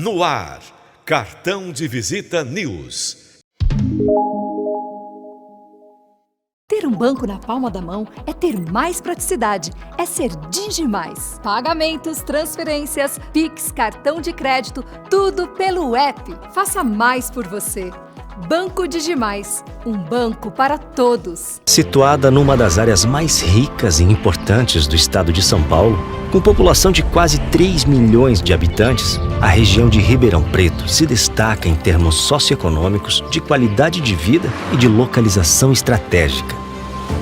No ar, Cartão de Visita News. Ter um banco na palma da mão é ter mais praticidade, é ser Digimais. Pagamentos, transferências, Pix, cartão de crédito, tudo pelo app. Faça mais por você. Banco Digimais, um banco para todos. Situada numa das áreas mais ricas e importantes do estado de São Paulo, com população de quase 3 milhões de habitantes, a região de Ribeirão Preto se destaca em termos socioeconômicos, de qualidade de vida e de localização estratégica.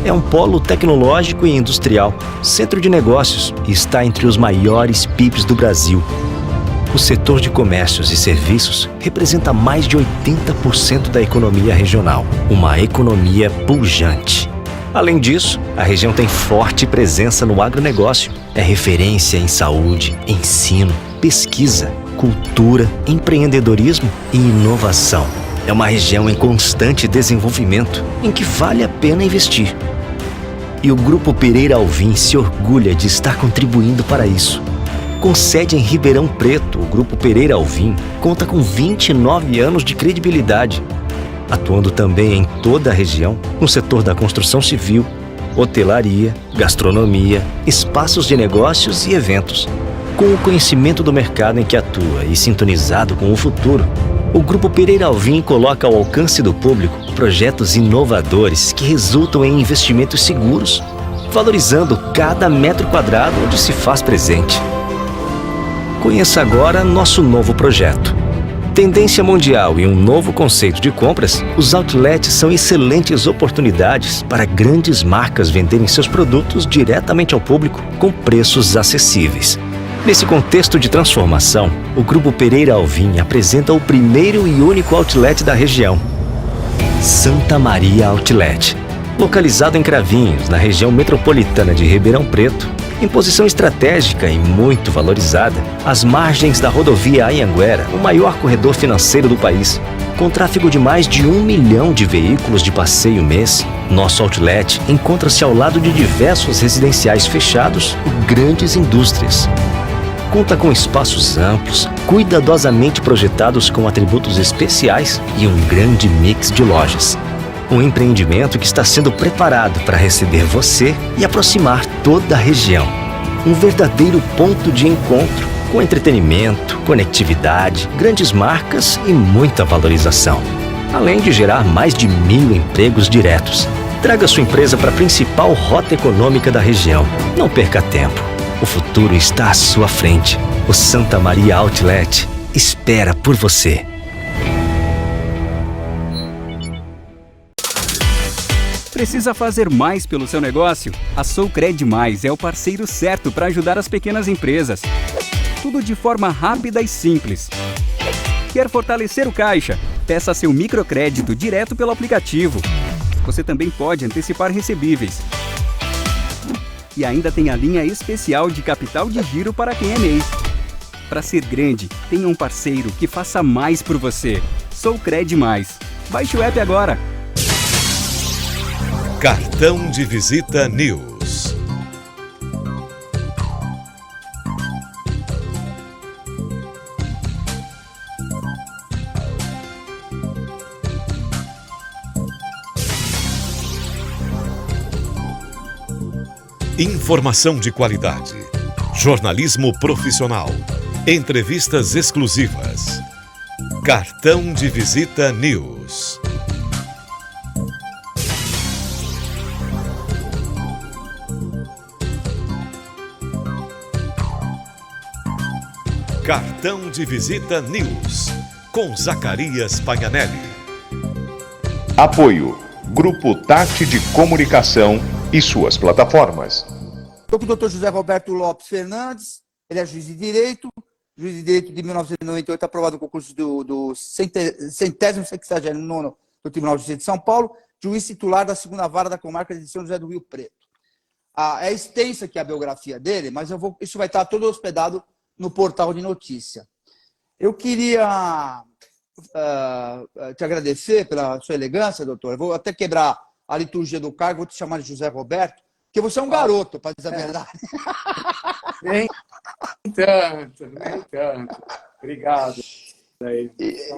É um polo tecnológico e industrial, centro de negócios e está entre os maiores PIBs do Brasil. O setor de comércios e serviços representa mais de 80% da economia regional, uma economia pujante. Além disso, a região tem forte presença no agronegócio. É referência em saúde, ensino, pesquisa, cultura, empreendedorismo e inovação. É uma região em constante desenvolvimento, em que vale a pena investir. E o Grupo Pereira Alvim se orgulha de estar contribuindo para isso. Com sede em Ribeirão Preto, o Grupo Pereira Alvim conta com 29 anos de credibilidade, atuando também em toda a região no setor da construção civil, hotelaria, gastronomia, espaços de negócios e eventos. Com o conhecimento do mercado em que atua e sintonizado com o futuro, o Grupo Pereira Alvim coloca ao alcance do público projetos inovadores que resultam em investimentos seguros, valorizando cada metro quadrado onde se faz presente. Conheça agora nosso novo projeto. Tendência mundial e um novo conceito de compras, os outlets são excelentes oportunidades para grandes marcas venderem seus produtos diretamente ao público com preços acessíveis. Nesse contexto de transformação, o Grupo Pereira Alvim apresenta o primeiro e único outlet da região, Santa Maria Outlet. Localizado em Cravinhos, na região metropolitana de Ribeirão Preto, em posição estratégica e muito valorizada, às margens da rodovia Anhanguera, o maior corredor financeiro do país, com tráfego de mais de 1 milhão de veículos de passeio mês, nosso outlet encontra-se ao lado de diversos residenciais fechados e grandes indústrias. Conta com espaços amplos, cuidadosamente projetados com atributos especiais e um grande mix de lojas. Um empreendimento que está sendo preparado para receber você e aproximar toda a região. Um verdadeiro ponto de encontro, com entretenimento, conectividade, grandes marcas e muita valorização. Além de gerar mais de 1.000 empregos diretos. Traga sua empresa para a principal rota econômica da região. Não perca tempo. O futuro está à sua frente. O Santa Maria Outlet espera por você. Precisa fazer mais pelo seu negócio? A Soucred Mais é o parceiro certo para ajudar as pequenas empresas. Tudo de forma rápida e simples. Quer fortalecer o caixa? Peça seu microcrédito direto pelo aplicativo. Você também pode antecipar recebíveis. E ainda tem a linha especial de capital de giro para quem é MEI. Para ser grande, tenha um parceiro que faça mais por você. Soucred Mais. Baixe o app agora. Cartão de Visita News. Informação de qualidade. Jornalismo profissional. Entrevistas exclusivas. Cartão de Visita News. Cartão de Visita News, com Zacarias Pagnanelli. Apoio: Grupo Tati de Comunicação e suas plataformas. Estou com o Dr. José Roberto Lopes Fernandes, ele é juiz de Direito de 1998, aprovado no concurso do 169º do Tribunal de Justiça de São Paulo, juiz titular da 2ª Vara da Comarca de São José do Rio Preto. É extensa aqui a biografia dele, mas isso vai estar todo hospedado no portal de notícia. Eu queria te agradecer pela sua elegância, doutor. Eu vou até quebrar a liturgia do cargo, vou te chamar de José Roberto, Porque você é um garoto, para dizer a verdade. Nem tanto, nem tanto. Obrigado.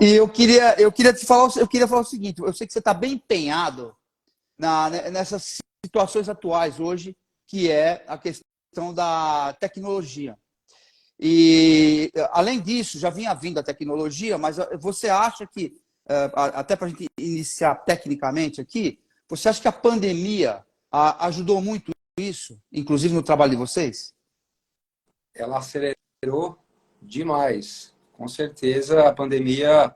E eu queria falar o seguinte, eu sei que você está bem empenhado nessas situações atuais hoje, que é a questão da tecnologia. E, além disso, já vinha vindo a tecnologia, mas você acha que, até para a gente iniciar tecnicamente aqui, você acha que a pandemia ajudou muito isso, inclusive no trabalho de vocês? Ela acelerou demais. Com certeza, a pandemia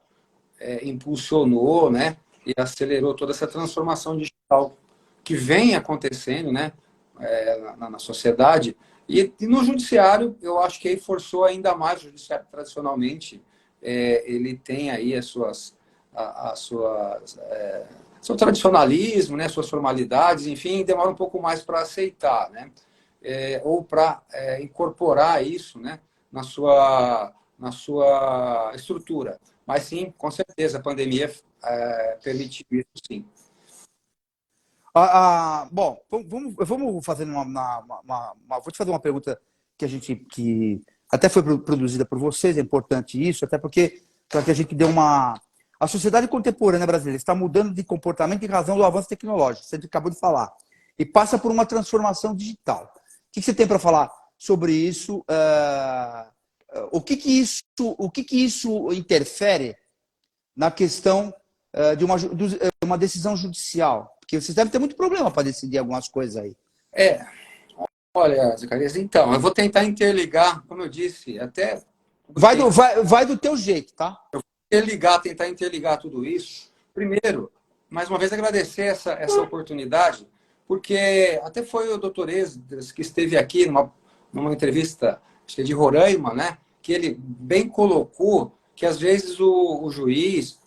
impulsionou, né, e acelerou toda essa transformação digital que vem acontecendo, né, na sociedade. E no judiciário, eu acho que aí forçou ainda mais. O judiciário, tradicionalmente, ele tem aí seu tradicionalismo, né, suas formalidades, enfim, demora um pouco mais para aceitar, né, ou para incorporar isso, né, na sua estrutura. Mas sim, com certeza, a pandemia permitiu isso, sim. Bom, vamos fazer vou te fazer uma pergunta que até foi produzida por vocês, é importante isso, até porque para que a gente dê a sociedade contemporânea brasileira está mudando de comportamento em razão do avanço tecnológico, você acabou de falar, e passa por uma transformação digital. O que você tem para falar sobre isso? O que isso interfere na questão de uma decisão judicial? Porque vocês devem ter muito problema para decidir algumas coisas aí. Olha, Zacarias, então, eu vou tentar interligar, como eu disse, até... Vai do teu jeito, tá? Eu vou tentar interligar tudo isso. Primeiro, mais uma vez, agradecer essa oportunidade, porque até foi o doutor Esdras que esteve aqui numa entrevista, acho que é de Roraima, né? Que ele bem colocou que, às vezes, o juiz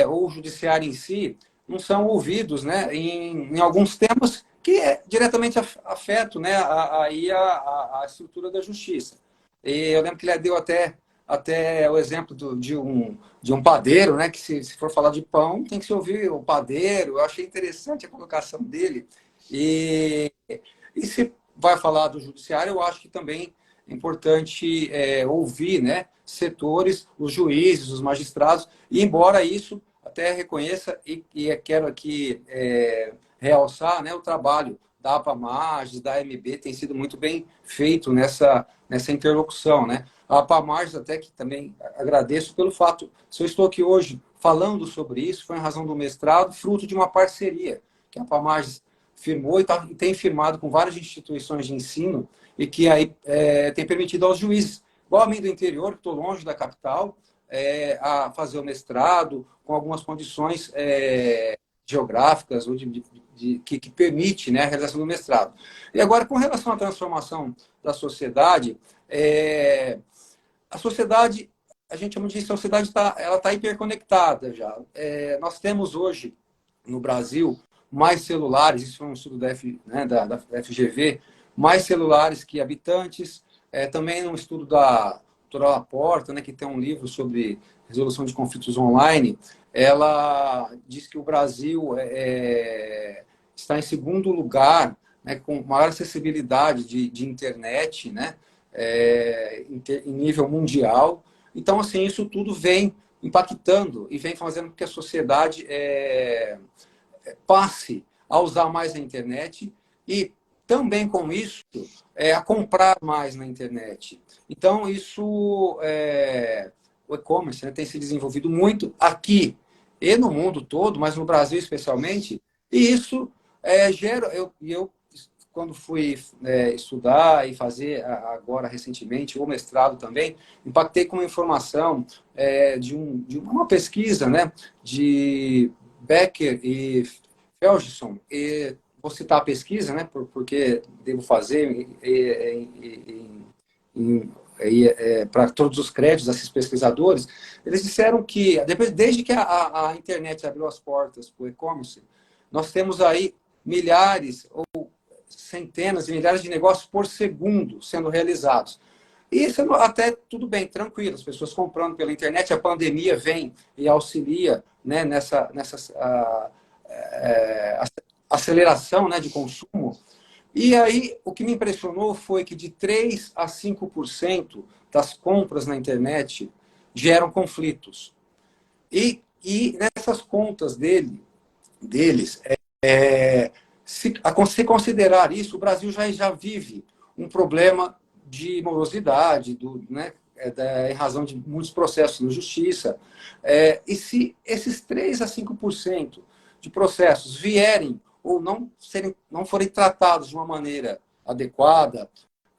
ou o judiciário em si não são ouvidos, né, em alguns temas que diretamente afetam, né, a estrutura da justiça. E eu lembro que ele deu até o exemplo de um padeiro, né, que se for falar de pão, tem que se ouvir o padeiro. Eu achei interessante a colocação dele. E se vai falar do judiciário, eu acho que também é importante ouvir, né, setores, os juízes, os magistrados, e embora isso até reconheça e quero aqui realçar, né, o trabalho da APAMAGES, da AMB, tem sido muito bem feito nessa interlocução, né? A APAMAGES, até que também agradeço pelo fato, se eu estou aqui hoje falando sobre isso, foi em razão do mestrado, fruto de uma parceria que a APAMAGES firmou e tem firmado com várias instituições de ensino e que aí tem permitido aos juízes, igual a mim do interior, que estou longe da capital, a fazer o mestrado com algumas condições geográficas ou que permite, né, a realização do mestrado. E agora, com relação à transformação da sociedade, a sociedade, a gente chama de sociedade, ela está hiperconectada já. Nós temos hoje, no Brasil, mais celulares, isso foi um estudo da FGV, mais celulares que habitantes, também um estudo da doutora Laporta, né, que tem um livro sobre resolução de conflitos online. Ela diz que o Brasil está em segundo lugar, né, com maior acessibilidade de internet, né, em nível mundial. Então, assim, isso tudo vem impactando e vem fazendo com que a sociedade passe a usar mais a internet e também com isso a comprar mais na internet. Então, isso, o e-commerce, né, tem se desenvolvido muito aqui e no mundo todo, mas no Brasil especialmente, e isso gera... Eu, quando fui estudar e fazer agora recentemente o mestrado também, impactei com uma informação de uma pesquisa, né, de Becker e Felgeson, e vou citar a pesquisa, né, porque devo fazer para todos os créditos desses pesquisadores. Eles disseram que, desde que a internet abriu as portas para o e-commerce, nós temos aí milhares ou centenas de milhares de negócios por segundo sendo realizados. E isso até tudo bem, tranquilo, as pessoas comprando pela internet, a pandemia vem e auxilia, né, nessa aceleração, né, de consumo, E aí, o que me impressionou foi que de 3 a 5% das compras na internet geram conflitos. E nessas contas deles, se considerar isso, o Brasil já vive um problema de morosidade, né, em razão de muitos processos na justiça. E se esses 3 a 5% de processos vierem ou não forem tratados de uma maneira adequada,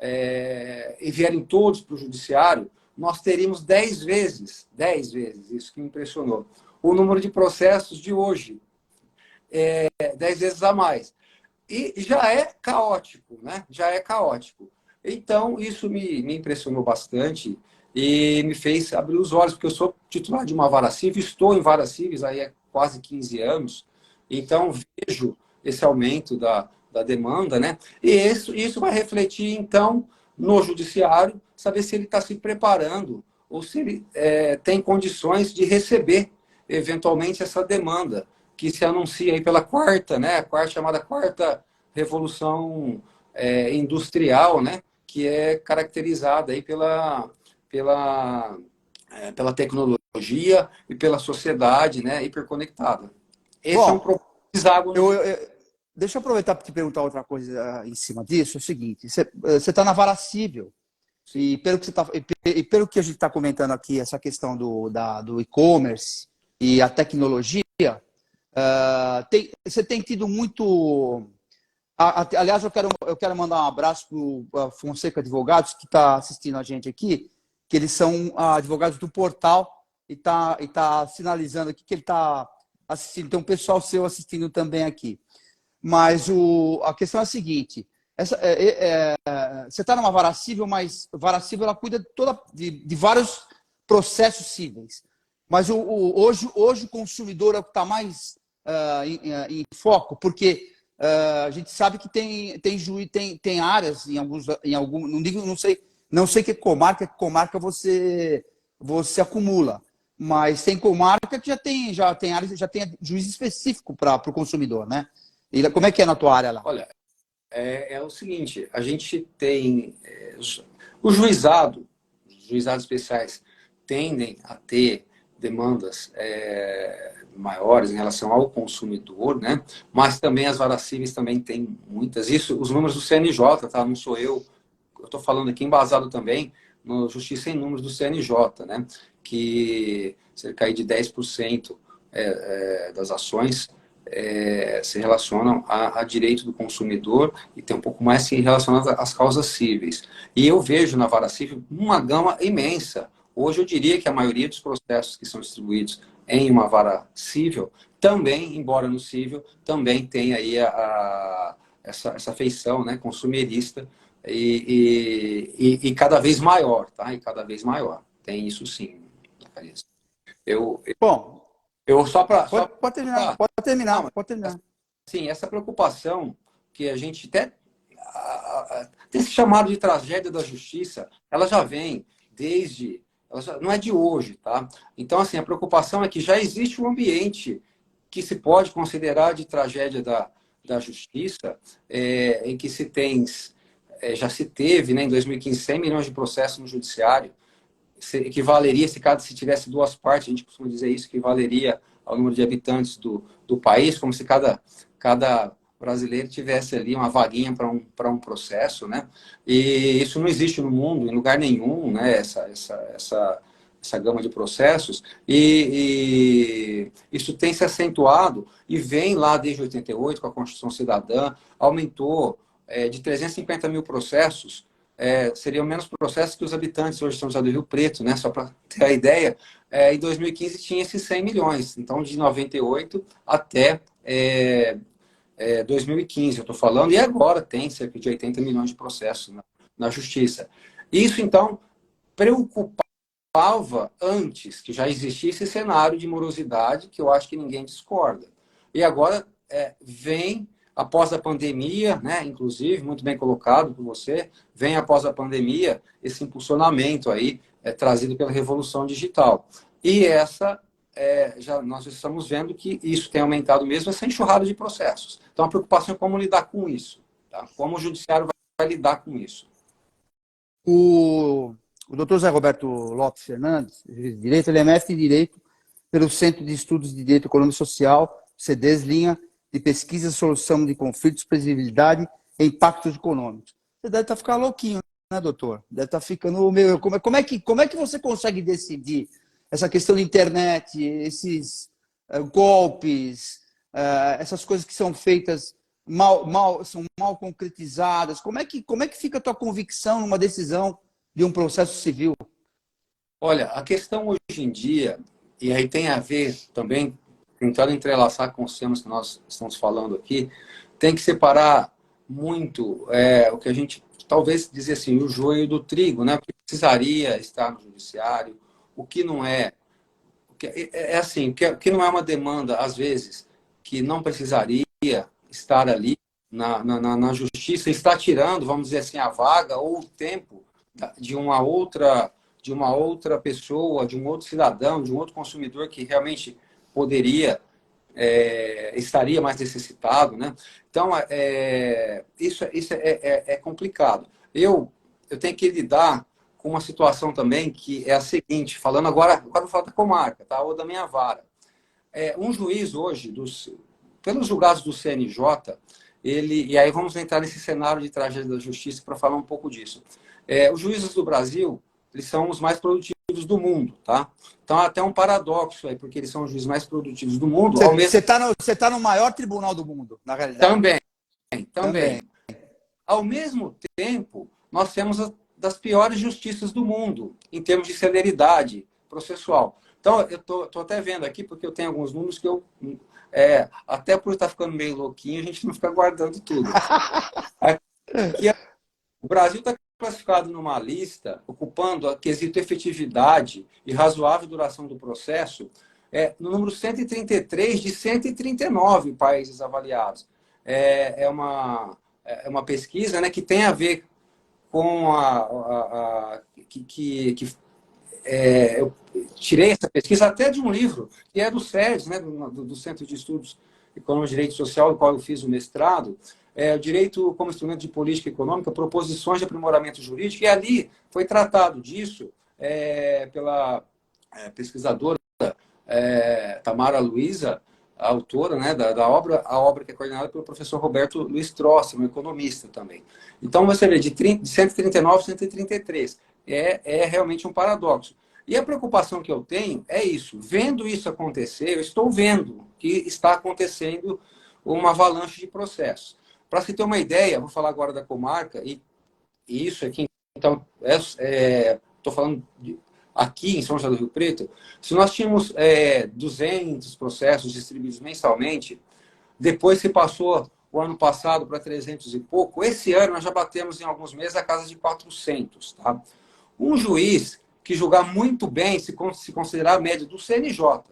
e vierem todos para o judiciário, nós teríamos 10 vezes, isso que me impressionou, o número de processos de hoje, 10 vezes a mais. E já é caótico, né? Já é caótico. Então, isso me impressionou bastante e me fez abrir os olhos, porque eu sou titular de uma vara civil, estou em varas civis aí há quase 15 anos, então vejo esse aumento da demanda, né? E isso vai refletir, então, no judiciário, saber se ele está se preparando ou se ele tem condições de receber, eventualmente, essa demanda que se anuncia aí pela chamada quarta revolução industrial, né? Que é caracterizada aí pela tecnologia e pela sociedade, né? Hiperconectada. Esse é um hexágono. Deixa eu aproveitar para te perguntar outra coisa em cima disso. É o seguinte, você está na vara civil, e pelo que a gente está comentando aqui, essa questão do e-commerce e a tecnologia, você tem tido muito... Aliás, eu quero mandar um abraço para o Fonseca Advogados, que está assistindo a gente aqui, que eles são advogados do portal, e tá sinalizando aqui que ele está assistindo. Tem um pessoal seu assistindo também aqui. Mas a questão é a seguinte, você está numa vara civil, mas a vara civil ela cuida de vários processos cíveis. Mas hoje o consumidor é o que está mais em foco, porque a gente sabe que tem áreas em algum nível, não sei que comarca você acumula, mas tem comarca que já tem áreas, já tem juiz específico para o consumidor, né? E como é que é na tua área lá? Olha, é o seguinte, a gente tem... os juizados especiais tendem a ter demandas maiores em relação ao consumidor, né? Mas também as varas cíveis também têm muitas. Isso, os números do CNJ, tá? Não sou eu estou falando aqui embasado também no Justiça em Números do CNJ, né? Que cerca aí de 10% das ações se relacionam a direito do consumidor e tem um pouco mais se relacionado às causas cíveis. E eu vejo na vara civil uma gama imensa. Hoje eu diria que a maioria dos processos que são distribuídos em uma vara civil também, embora no civil, também tem aí essa feição, né, consumerista e cada vez maior, tá? E cada vez maior. Tem isso sim, Carias. Bom, só para... Pode terminar. Sim, essa preocupação que a gente até... Esse chamado de tragédia da justiça, ela já vem desde... não é de hoje, tá? Então, assim, a preocupação é que já existe um ambiente que se pode considerar de tragédia da justiça, em que já se teve, né, em 2015, 100 milhões de processos no judiciário, equivaleria, se tivesse duas partes, a gente costuma dizer isso, equivaleria ao número de habitantes do país, como se cada brasileiro tivesse ali uma vaguinha para um processo, né? E isso não existe no mundo, em lugar nenhum, né? Essa gama de processos, e isso tem se acentuado e vem lá desde 88, com a Constituição Cidadã, aumentou de 350 mil processos, seriam menos processos que os habitantes hoje de São José do Rio Preto, né? Só para ter a ideia, em 2015 tinha esses 100 milhões, então de 98 até 2015, eu estou falando, e agora tem cerca de 80 milhões de processos na justiça. Isso, então, preocupava antes que já existisse esse cenário de morosidade, que eu acho que ninguém discorda. E agora vem, após a pandemia, né, inclusive, muito bem colocado por você, vem após a pandemia esse impulsionamento aí trazido pela Revolução Digital. E nós estamos vendo que isso tem aumentado mesmo, essa enxurrada de processos. Então, a preocupação é como lidar com isso. Tá? Como o judiciário vai lidar com isso? O doutor Zé Roberto Lopes Fernandes, juiz de Direito, ele é mestre em Direito pelo Centro de Estudos de Direito Econômico e Social, CEDES, linha de pesquisa e solução de conflitos, previsibilidade e impactos econômicos. Você deve estar ficando louquinho, né, doutor? Deve estar ficando meio... Como é que você consegue decidir essa questão de internet, esses golpes, essas coisas que são feitas são mal concretizadas? Como é que fica a tua convicção numa decisão de um processo civil? Olha, a questão hoje em dia, e aí tem a ver também, tentando entrelaçar com os temas que nós estamos falando aqui, tem que separar muito o que a gente, talvez dizer assim, o joio do trigo, né? O que precisaria estar no judiciário, o que não é. Assim, o que não é uma demanda, às vezes, que não precisaria estar ali na justiça, está tirando, vamos dizer assim, a vaga ou o tempo de uma outra pessoa, de um outro cidadão, de um outro consumidor que realmente poderia, estaria mais necessitado, né? Então, isso é complicado. Eu tenho que lidar com uma situação também que é a seguinte, falando agora vou falar da comarca, tá? Ou da minha vara. Um juiz hoje, pelos julgados do CNJ, e aí vamos entrar nesse cenário de tragédia da justiça para falar um pouco disso. Os juízes do Brasil, eles são os mais produtivos do mundo, tá? Então, até um paradoxo aí, porque eles são os juízes mais produtivos do mundo. Você tá no maior tribunal do mundo, na realidade. Também. Ao mesmo tempo, nós temos das piores justiças do mundo, em termos de celeridade processual. Então, eu tô até vendo aqui, porque eu tenho alguns números que eu... até por estar ficando meio louquinho, a gente não fica guardando tudo. Aqui, o Brasil está classificado numa lista, ocupando a quesito efetividade e razoável duração do processo, no número 133 de 139 países avaliados. É uma pesquisa, né, que tem a ver com eu tirei essa pesquisa até de um livro, que é do SEDES, né, do Centro de Estudos Econômicos e Direito Social, do qual eu fiz o mestrado, o Direito como Instrumento de Política Econômica, Proposições de Aprimoramento Jurídico, e ali foi tratado disso pela pesquisadora Tamara Luiza, a autora, né, da obra, a obra que é coordenada pelo professor Roberto Luiz Trossi, um economista30 Então, você vê, de 139 a 133. É realmente um paradoxo. E a preocupação que eu tenho é isso. Vendo isso acontecer, eu estou vendo que está acontecendo uma avalanche de processos. Para se ter uma ideia, vou falar agora da comarca, e isso aqui, então, estou falando aqui em São José do Rio Preto, se nós tínhamos 200 processos distribuídos mensalmente, depois se passou o ano passado para 300 e pouco, esse ano nós já batemos em alguns meses a casa de 400. Tá? Um juiz que julgar muito bem, se considerar a média do CNJ,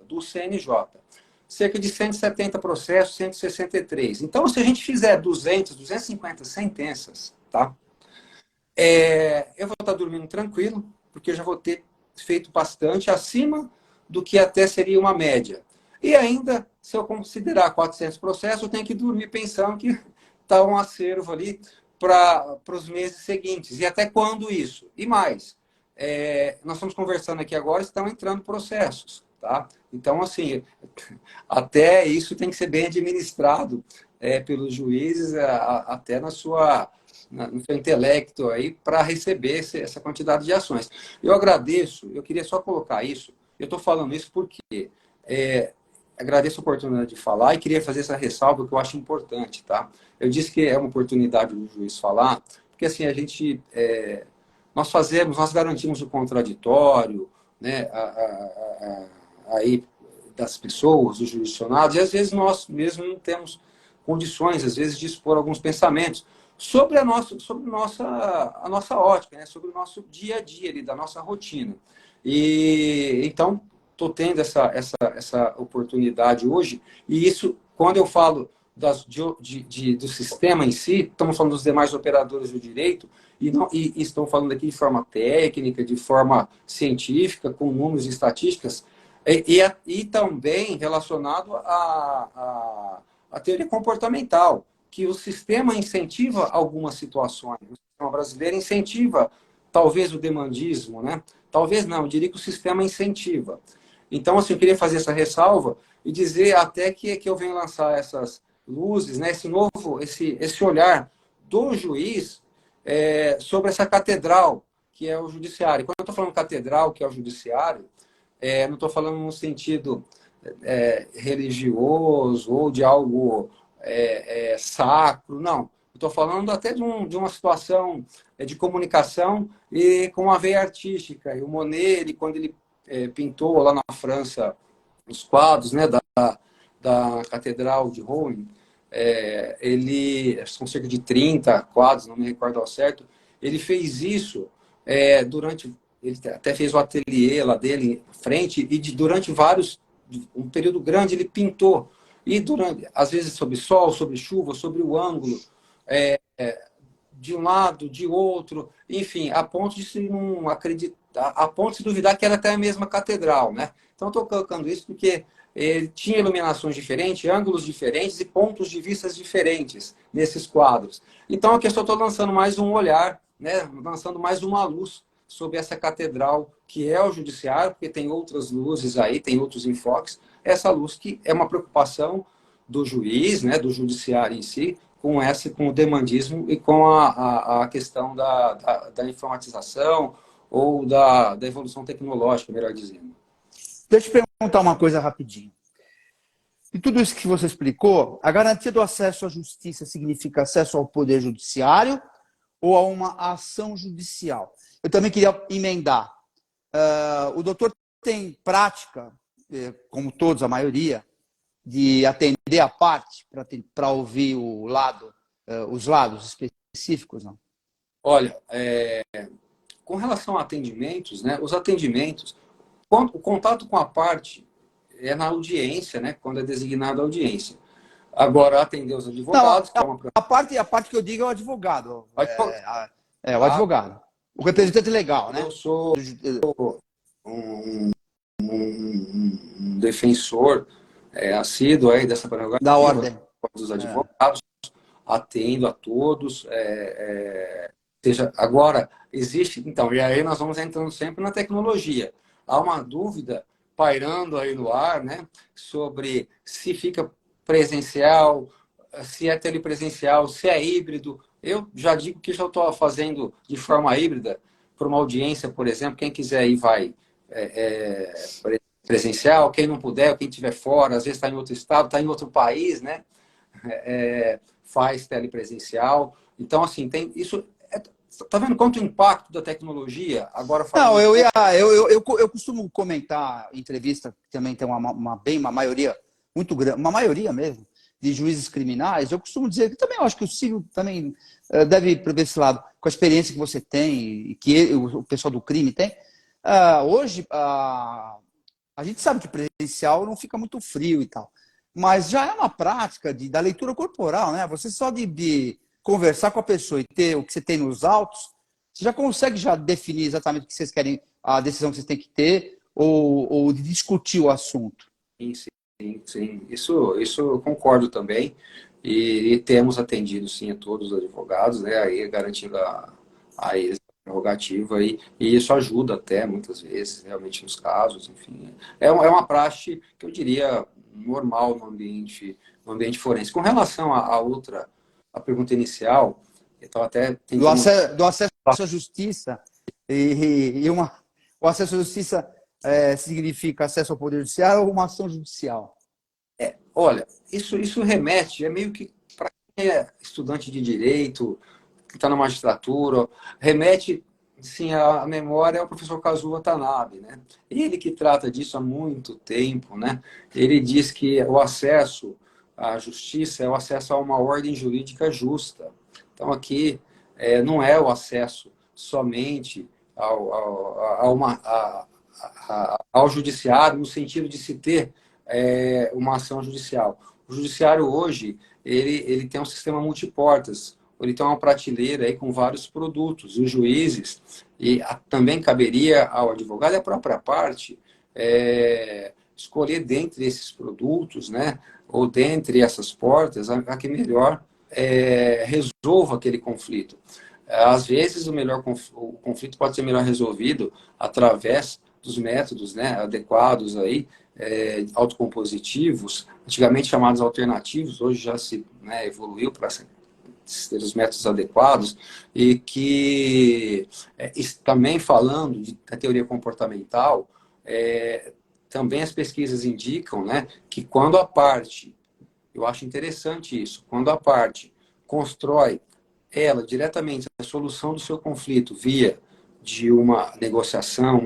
cerca de 170 processos, 163. Então, se a gente fizer 250 sentenças, tá? Eu vou estar dormindo tranquilo, porque eu já vou ter feito bastante acima do que até seria uma média. E ainda, se eu considerar 400 processos, eu tenho que dormir pensando que está um acervo ali para os meses seguintes. E até quando isso? E mais, nós estamos conversando aqui agora, estão entrando processos. Tá? Então, assim, até isso tem que ser bem administrado pelos juízes, até no seu intelecto aí, para receber essa quantidade de ações. Eu agradeço, eu queria só colocar isso, eu estou falando isso porque agradeço a oportunidade de falar e queria fazer essa ressalva que eu acho importante. Tá? Eu disse que é uma oportunidade do juiz falar, porque assim, a gente, nós garantimos o contraditório, né, aí das pessoas, dos jurisdicionados, e às vezes nós mesmo não temos condições, às vezes, de expor alguns pensamentos sobre a nossa ótica, né? Sobre o nosso dia a dia, ali, da nossa rotina. E então, estou tendo essa oportunidade hoje, e isso, quando eu falo do sistema em si, estamos falando dos demais operadores do direito, e estão falando aqui de forma técnica, de forma científica, com números e estatísticas, e também relacionado à teoria comportamental. que o sistema incentiva algumas situações. O sistema brasileiro incentiva, talvez, o demandismo, né? Talvez não, eu diria que o sistema incentiva. Então, assim, eu queria fazer essa ressalva e dizer até que eu venho lançar essas luzes, né? Esse olhar do juiz sobre essa catedral, que é o judiciário. Quando eu estou falando catedral, que é o judiciário, não estou falando no sentido religioso ou de algo sacro, não. Estou falando até de uma situação de comunicação e com uma veia artística. E o Monet, quando ele pintou lá na França os quadros, né, da Catedral de Rouen, são cerca de 30 quadros, não me recordo ao certo, ele fez isso durante... Ele até fez o ateliê lá dele, frente, e durante um período grande, ele pintou. E às vezes sobre sol, sobre chuva, sobre o ângulo, de um lado, de outro, enfim, a ponto de se não acreditar, a ponto de se duvidar que era até a mesma catedral, né? Então, estou colocando isso porque ele tinha iluminações diferentes, ângulos diferentes e pontos de vista diferentes nesses quadros. Então, aqui eu só estou lançando mais um olhar, né? Lançando mais uma luz sobre essa catedral que é o judiciário, porque tem outras luzes aí, tem outros enfoques. Essa luz que é uma preocupação do juiz, né, do judiciário em si, com o demandismo e com a questão da informatização ou da evolução tecnológica, melhor dizendo. Deixa eu perguntar uma coisa rapidinho. E tudo isso que você explicou, a garantia do acesso à justiça significa acesso ao poder judiciário ou a uma ação judicial? Eu também queria emendar. O doutor tem prática, como todos, a maioria, de atender a parte para ouvir os lados específicos, não? Olha, com relação a atendimentos, né, os atendimentos, o contato com a parte é na audiência, né, quando é designada a audiência. Agora, atender os advogados... Não, a parte que eu digo é o advogado. O advogado. O representante legal, né? Eu sou um defensor assíduo aí dessa prerrogativa da ordem dos advogados, atendo a todos. Agora, existe... Então, e aí nós vamos entrando sempre na tecnologia. Há uma dúvida pairando aí no ar, né, sobre se fica presencial, se é telepresencial, se é híbrido. Eu já digo que já estou fazendo de forma híbrida para uma audiência, por exemplo. Quem quiser ir vai presencial, quem não puder, quem estiver fora, às vezes está em outro estado, está em outro país, né? Faz telepresencial. Então, assim, tem isso. Tá vendo quanto impacto da tecnologia agora? Não, eu costumo comentar em entrevista que também tem uma maioria muito grande, uma maioria mesmo, de juízes criminais. Eu costumo dizer que também eu acho que o Silvio também deve ir para esse lado, com a experiência que você tem e que o pessoal do crime tem. Hoje, a gente sabe que presencial não fica muito frio e tal, mas já é uma prática da leitura corporal, né? Você só de conversar com a pessoa e ter o que você tem nos autos, você já consegue já definir exatamente o que vocês querem, a decisão que vocês têm que ter, ou de discutir o assunto. Sim. Isso eu concordo também. E temos atendido, sim, a todos os advogados, né? Aí garantindo a prerrogativa, e isso ajuda até, muitas vezes, realmente, nos casos, enfim. É uma praxe que eu diria normal no ambiente forense. Com relação a pergunta inicial, eu estava até tentando... Do acesso à justiça, o acesso à justiça significa acesso ao Poder Judiciário ou uma ação judicial? Olha, isso remete, meio que para quem é estudante de direito, que está na magistratura, remete, sim, a memória ao professor Kazuo Watanabe, né? Ele que trata disso há muito tempo, né? Ele diz que o acesso à justiça é o acesso a uma ordem jurídica justa. Então, aqui não é o acesso somente ao judiciário, no sentido de se ter uma ação judicial. O judiciário hoje, ele tem um sistema multiportas, ele tem uma prateleira aí com vários produtos. Os juízes, e também caberia ao advogado e à própria parte, escolher dentre esses produtos, né, ou dentre essas portas, a que melhor resolva aquele conflito. Às vezes, o conflito pode ser melhor resolvido através dos métodos, né, adequados aí, autocompositivos, antigamente chamados alternativos, hoje já se, né, evoluiu para os métodos adequados, e que, também falando da teoria comportamental, também as pesquisas indicam, né, que quando a parte, eu acho interessante isso, quando a parte constrói ela diretamente a solução do seu conflito via de uma negociação,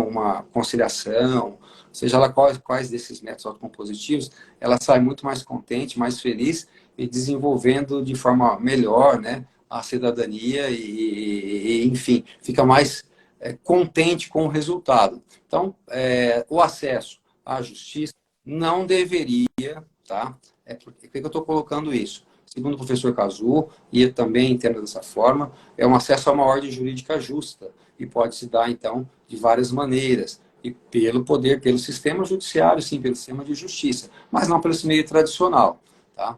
uma conciliação, seja lá quais desses métodos autocompositivos, ela sai muito mais contente, mais feliz e desenvolvendo de forma melhor, né, a cidadania enfim, fica mais contente com o resultado. Então, o acesso à justiça não deveria, tá? Por que eu estou colocando isso? Segundo o professor Kazu, e eu também entendo dessa forma, é um acesso a uma ordem jurídica justa, e pode se dar, então, de várias maneiras, e pelo sistema judiciário, sim, pelo sistema de justiça, mas não pelo meio tradicional, tá?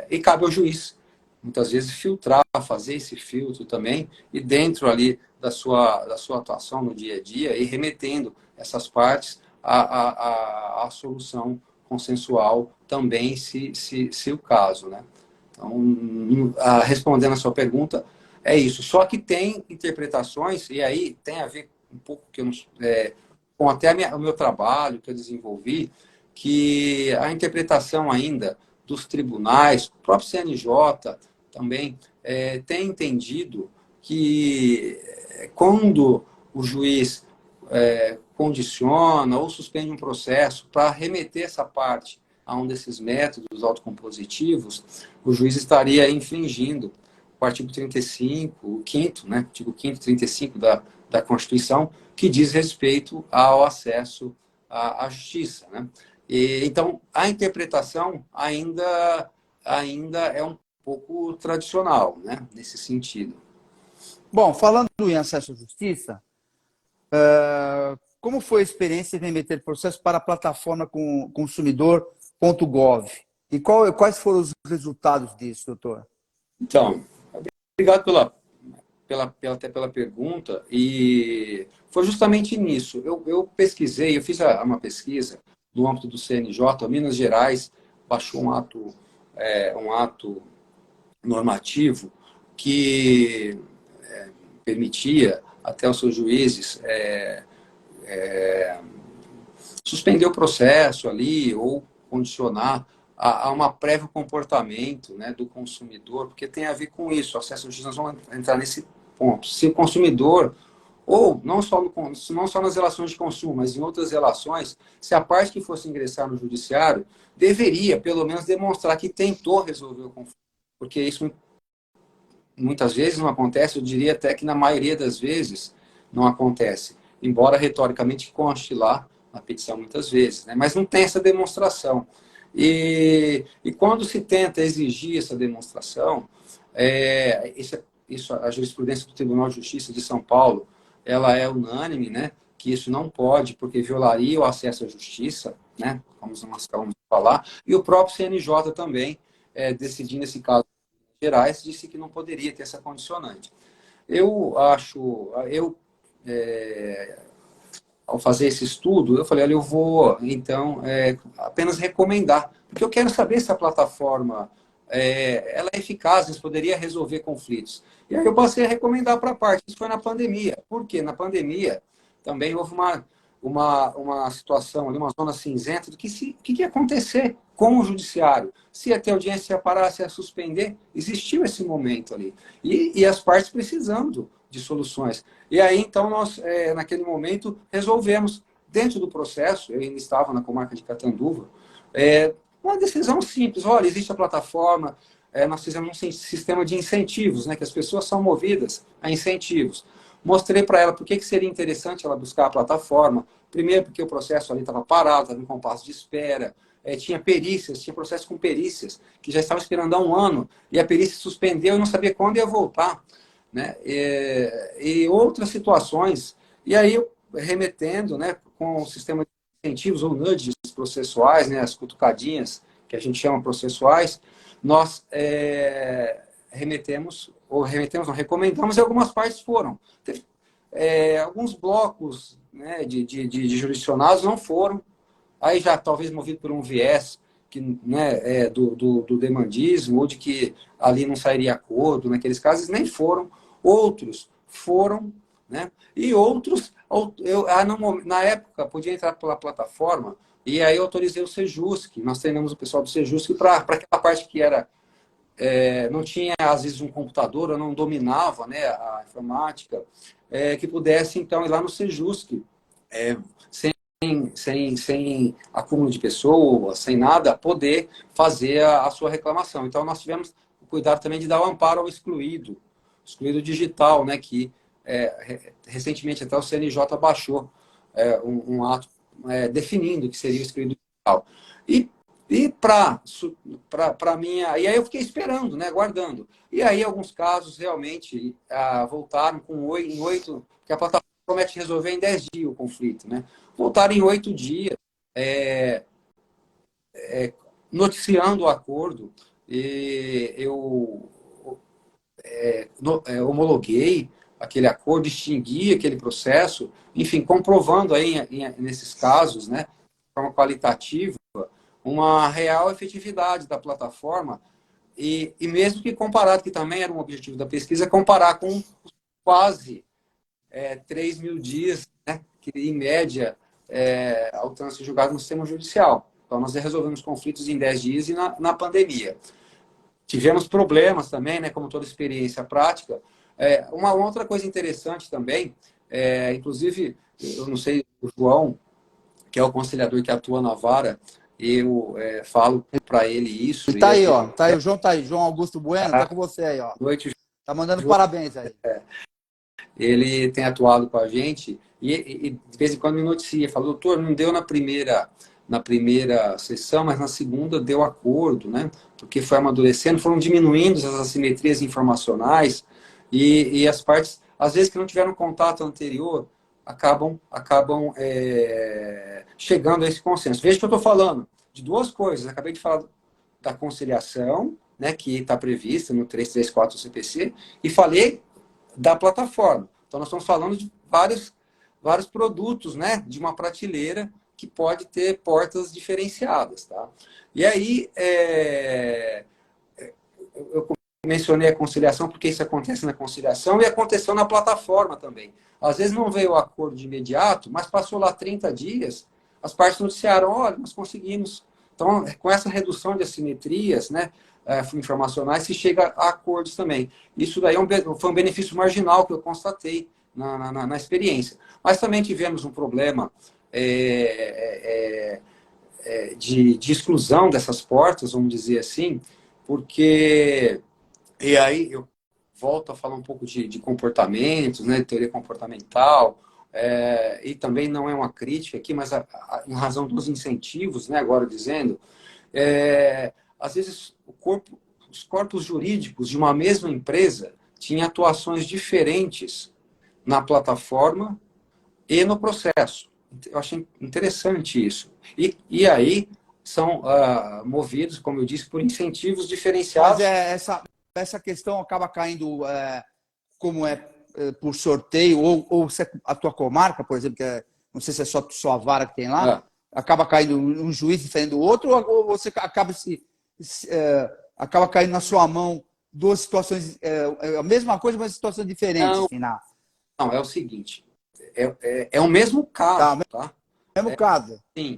E cabe ao juiz, muitas vezes, filtrar, fazer esse filtro também, e dentro ali da sua atuação no dia a dia, e remetendo essas partes à solução consensual também, se o caso, né? Então, respondendo a sua pergunta, é isso. Só que tem interpretações, e aí tem a ver um pouco com até o meu trabalho que eu desenvolvi, que a interpretação ainda dos tribunais, o próprio CNJ também tem entendido que quando o juiz condiciona ou suspende um processo para remeter essa parte a um desses métodos autocompositivos, o juiz estaria infringindo o artigo 35, o 5º, né? Artigo 5º, 35 da Constituição, que diz respeito ao acesso à justiça, né? Então, a interpretação ainda é um pouco tradicional, né? Nesse sentido. Bom, falando em acesso à justiça, como foi a experiência de remeter processo para a plataforma consumidor.gov? E quais foram os resultados disso, doutor? Então, obrigado pela pergunta. E foi justamente nisso. Eu pesquisei, eu fiz uma pesquisa no âmbito do CNJ, Minas Gerais baixou um ato normativo que permitia até os seus juízes suspender o processo ali ou condicionar a uma prévio comportamento, né, do consumidor, porque tem a ver com isso, o acesso à justiça. Nós vamos entrar nesse ponto. Se o consumidor, ou não só nas relações de consumo, mas em outras relações, se a parte que fosse ingressar no judiciário deveria, pelo menos, demonstrar que tentou resolver o conflito, porque isso muitas vezes não acontece, eu diria até que na maioria das vezes não acontece, embora retoricamente conste lá na petição muitas vezes, né? Mas não tem essa demonstração. E quando se tenta exigir essa demonstração, a jurisprudência do Tribunal de Justiça de São Paulo, ela é unânime, né? Que isso não pode, porque violaria o acesso à justiça, né? Como nós acabamos de falar, e o próprio CNJ também, decidindo nesse caso Gerais, disse que não poderia ter essa condicionante. Ao fazer esse estudo, eu falei, olha, eu vou, então, apenas recomendar, porque eu quero saber se a plataforma ela é eficaz, se poderia resolver conflitos. E aí eu passei a recomendar para a parte. Isso foi na pandemia. Por quê? Na pandemia também houve uma situação ali, uma zona cinzenta do que ia acontecer com o judiciário. Se ia ter audiência, se ia parar, se ia suspender. Existiu esse momento ali. E as partes precisando de soluções. E aí, então, nós, naquele momento, resolvemos, dentro do processo, eu ainda estava na comarca de Catanduva, uma decisão simples. Olha, existe a plataforma, nós fizemos um sistema de incentivos, né, que as pessoas são movidas a incentivos. Mostrei para ela por que seria interessante ela buscar a plataforma. Primeiro, porque o processo ali estava parado, estava em compasso de espera, tinha perícias, tinha processo com perícias, que já estava esperando há um ano, e a perícia suspendeu e não sabia quando ia voltar, né? E outras situações. E aí, remetendo, né, com o sistema de incentivos ou nudges processuais, né, as cutucadinhas, que a gente chama processuais, nós recomendamos e algumas partes foram. Teve, alguns blocos, né, de jurisdicionados não foram, aí já talvez movido por um viés que, né, do demandismo, ou de que ali não sairia acordo, naqueles casos nem foram, outros foram, né, e outros, na época, podia entrar pela plataforma, e aí eu autorizei o Sejusc, nós treinamos o pessoal do Sejusc para aquela parte que era, não tinha, às vezes, um computador, ou não dominava, né, a informática, que pudesse, então, ir lá no Sejusc, sem acúmulo de pessoas, sem nada, poder fazer a sua reclamação. Então, nós tivemos o cuidado também de dar o amparo ao excluído digital, né, que recentemente até o CNJ baixou um ato definindo o que seria o excluído digital. E para minha... E aí eu fiquei esperando, né, aguardando. E aí, alguns casos, realmente, voltaram em 8... que a plataforma promete resolver em 10 dias o conflito, né? Voltaram em 8 dias, noticiando o acordo. E eu homologuei aquele acordo, extingui aquele processo, enfim, comprovando aí, nesses casos, né, de forma qualitativa, uma real efetividade da plataforma, e mesmo que comparado, que também era um objetivo da pesquisa, comparar com quase 3 mil dias, né, que em média ao trânsito julgado no sistema judicial. Então, nós resolvemos conflitos em 10 dias e na pandemia. Tivemos problemas também, né, como toda experiência prática. Uma outra coisa interessante também, inclusive, eu não sei, o João, que é o conciliador que atua na vara, eu falo para ele isso. Tá aí, ó. Tá aí, o João tá aí. João Augusto Bueno, tá com você aí, ó. Noite, tá mandando João. Parabéns aí. Ele tem atuado com a gente e de vez em quando me noticia. Fala, doutor, não deu na primeira sessão, mas na segunda deu acordo, né? Porque foi amadurecendo, foram diminuindo as assimetrias informacionais e as partes, às vezes, que não tiveram contato anterior, acabam chegando a esse consenso. Veja que eu estou falando de duas coisas. Acabei de falar da conciliação, né, que está prevista no 334 do CPC, e falei da plataforma. Então, nós estamos falando de vários produtos, né, de uma prateleira que pode ter portas diferenciadas. Tá? E aí, eu mencionei a conciliação porque isso acontece na conciliação e aconteceu na plataforma também. Às vezes não veio o acordo de imediato, mas passou lá 30 dias, as partes noticiaram, olha, nós conseguimos. Então, com essa redução de assimetrias, né, informacionais, se chega a acordos também. Isso daí foi um benefício marginal que eu constatei na experiência. Mas também tivemos um problema de exclusão dessas portas, vamos dizer assim, porque... E aí eu volto a falar um pouco de comportamentos, né, de teoria comportamental, e também não é uma crítica aqui, mas em razão dos incentivos, né, agora dizendo, às vezes os corpos jurídicos de uma mesma empresa tinham atuações diferentes na plataforma e no processo. Eu achei interessante isso. E aí são movidos, como eu disse, por incentivos diferenciados. Mas essa questão acaba caindo como por sorteio, ou se a tua comarca, por exemplo, que não sei se é só sua vara que tem lá, acaba caindo um juiz diferente do outro, ou você acaba acaba caindo na sua mão duas situações, a mesma coisa, mas situações diferentes? Não, assim, não, é o seguinte, é o mesmo caso, tá? Mesmo caso. Sim.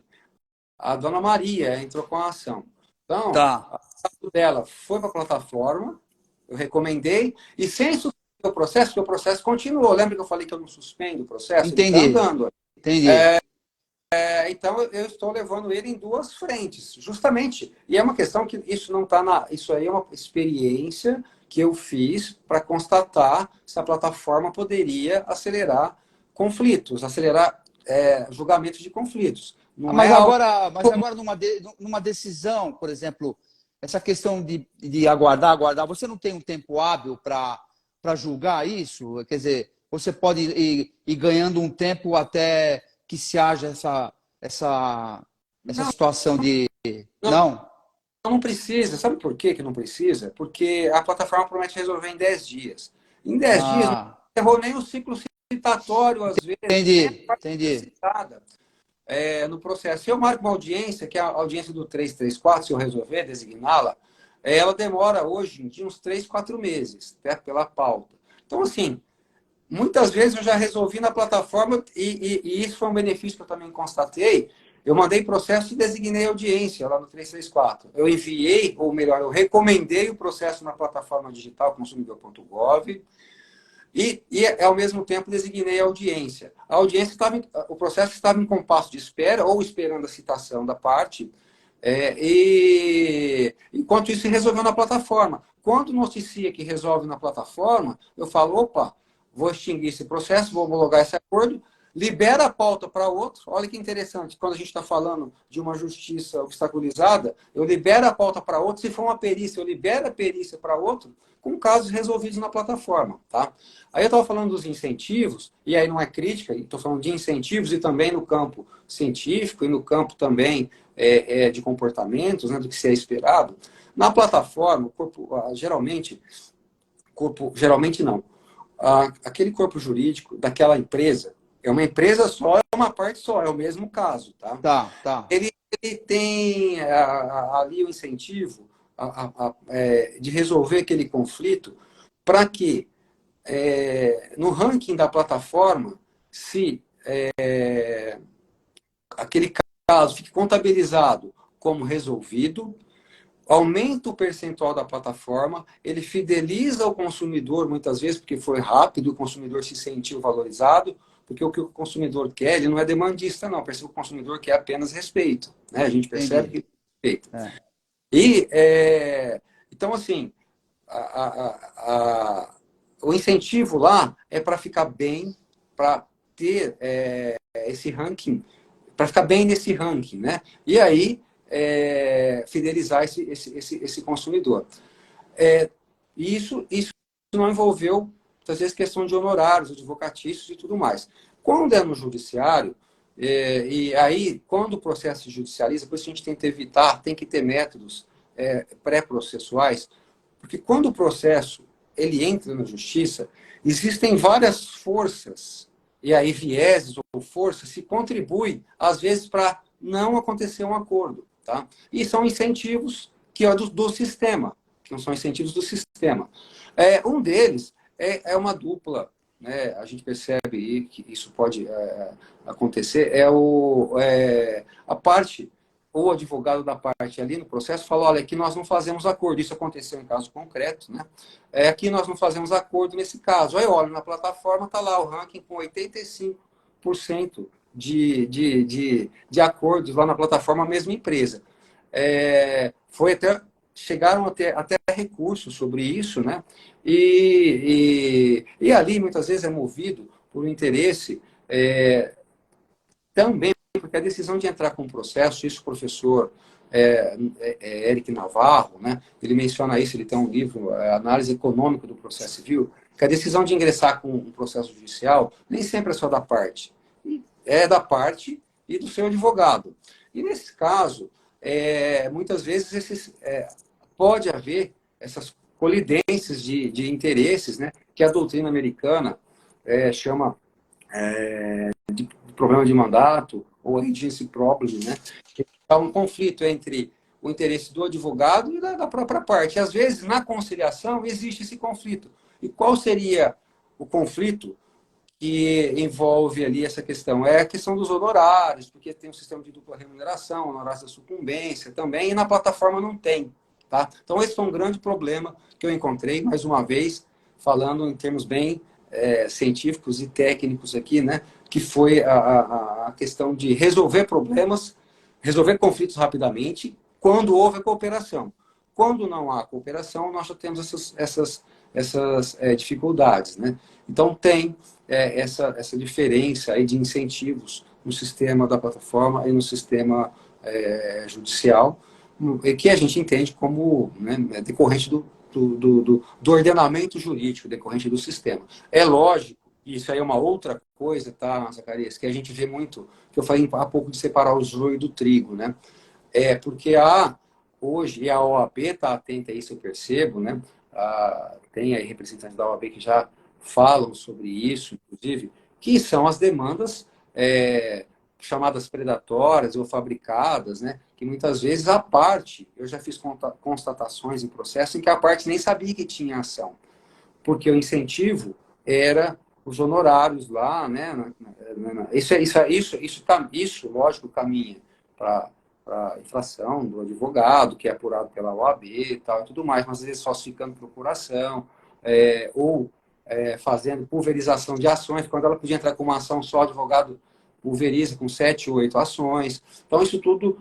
A dona Maria entrou com a ação. Então, Tá. a ação dela foi para a plataforma, eu recomendei, e sem suspender o processo, porque o processo continuou. Lembra que eu falei que eu não suspendo o processo? Entendi. Ele tá andando. Entendi. Então, eu estou levando ele em duas frentes, justamente. E é uma questão que isso não está Isso aí é uma experiência que eu fiz para constatar se a plataforma poderia acelerar conflitos, acelerar julgamentos de conflitos. Mas agora numa decisão, por exemplo, essa questão de aguardar, você não tem um tempo hábil para julgar isso? Quer dizer, você pode ir ganhando um tempo até que se haja essa situação de... Não? não precisa. Sabe por quê que não precisa? Porque a plataforma promete resolver em 10 dias. Em 10 dias, não errou nem o ciclo citatório, às vezes, nem a parte citada no processo. Se eu marco uma audiência, que é a audiência do 334, se eu resolver designá-la, ela demora hoje em dia uns 3, 4 meses, né, pela pauta. Então, assim, muitas vezes eu já resolvi na plataforma, e isso foi um benefício que eu também constatei. Eu mandei processo e designei audiência lá no 334. Eu enviei, ou melhor, eu recomendei o processo na plataforma digital consumidor.gov e, ao mesmo tempo, designei a audiência. A audiência o processo estava em compasso de espera, ou esperando a citação da parte, e enquanto isso se resolveu na plataforma. Quando noticia que resolve na plataforma, eu falo, opa, vou extinguir esse processo, vou homologar esse acordo, libera a pauta para outro. Olha que interessante, quando a gente está falando de uma justiça obstaculizada, eu libero a pauta para outro. Se for uma perícia, eu libero a perícia para outro, com casos resolvidos na plataforma. Tá? Aí eu estava falando dos incentivos, e aí não é crítica, estou falando de incentivos e também no campo científico e no campo também de comportamentos, né, do que se é esperado. Na plataforma, geralmente não, aquele corpo jurídico daquela empresa, é uma empresa só, é uma parte só, é o mesmo caso. Tá. Ele tem ali o incentivo de resolver aquele conflito para que, no ranking da plataforma, se aquele caso fique contabilizado como resolvido, aumenta o percentual da plataforma, ele fideliza o consumidor, muitas vezes, porque foi rápido, o consumidor se sentiu valorizado, porque o que o consumidor quer, ele não é demandista, não. Percebe que o consumidor quer apenas respeito. Né? A gente percebe que respeito. Então, assim, o incentivo lá é para ficar bem, para ter esse ranking, para ficar bem nesse ranking, né? E aí, fidelizar esse consumidor. Isso não envolveu, muitas vezes, questão de honorários, advocatícios e tudo mais. Quando é no judiciário, e aí, quando o processo se judicializa, por isso a gente tenta evitar, tem que ter métodos pré-processuais, porque quando o processo ele entra na justiça, existem várias forças, e aí vieses ou forças se contribuem, às vezes, para não acontecer um acordo. Tá? E são incentivos que é do sistema, que não são incentivos do sistema. Um deles é uma dupla, né? A gente percebe aí que isso pode acontecer, a parte, ou o advogado da parte ali no processo falou, olha, aqui nós não fazemos acordo, isso aconteceu em caso concreto, né? Aqui nós não fazemos acordo nesse caso. Aí olha, na plataforma está lá o ranking com 85% de acordos lá na plataforma, a mesma empresa. Chegaram até recursos sobre isso, né? E ali, muitas vezes, é movido por um interesse também, porque a decisão de entrar com o processo, isso o professor Eric Navarro, né? Ele menciona isso, ele tem um livro, Análise Econômica do Processo Civil, que a decisão de ingressar com um processo judicial nem sempre é só da parte. É da parte e do seu advogado. E, nesse caso, muitas vezes pode haver essas colidências de interesses, né, que a doutrina americana chama de problema de mandato, ou agency problem, né, que é um conflito entre o interesse do advogado e da própria parte. E, às vezes, na conciliação, existe esse conflito. E qual seria o conflito que envolve ali essa questão? É a questão dos honorários, porque tem um sistema de dupla remuneração, honorários da sucumbência também, e na plataforma não tem. Tá? Então, esse foi um grande problema que eu encontrei, mais uma vez, falando em termos bem científicos e técnicos aqui, né? Que foi a questão de resolver problemas, resolver conflitos rapidamente, quando houve a cooperação. Quando não há cooperação, nós já temos essas dificuldades, né? Então, tem essa diferença aí de incentivos no sistema da plataforma e no sistema judicial, que a gente entende como, né, decorrente do ordenamento jurídico, decorrente do sistema. É lógico, e isso aí é uma outra coisa, tá, Zacarias, que a gente vê muito, que eu falei há pouco de separar o joio do trigo, né? Porque há hoje, e a OAB está atenta a isso, eu percebo, né? Tem aí representantes da OAB que já falam sobre isso, inclusive, que são as demandas chamadas predatórias ou fabricadas, né? Que muitas vezes a parte, eu já fiz constatações em processo em que a parte nem sabia que tinha ação, porque o incentivo era os honorários lá, né? Isso, lógico, caminha para a infração do advogado, que é apurado pela OAB e tal e tudo mais, mas às vezes falsificando procuração, ou fazendo pulverização de ações, quando ela podia entrar com uma ação só, o advogado pulveriza com 7, 8 ações. Então, isso tudo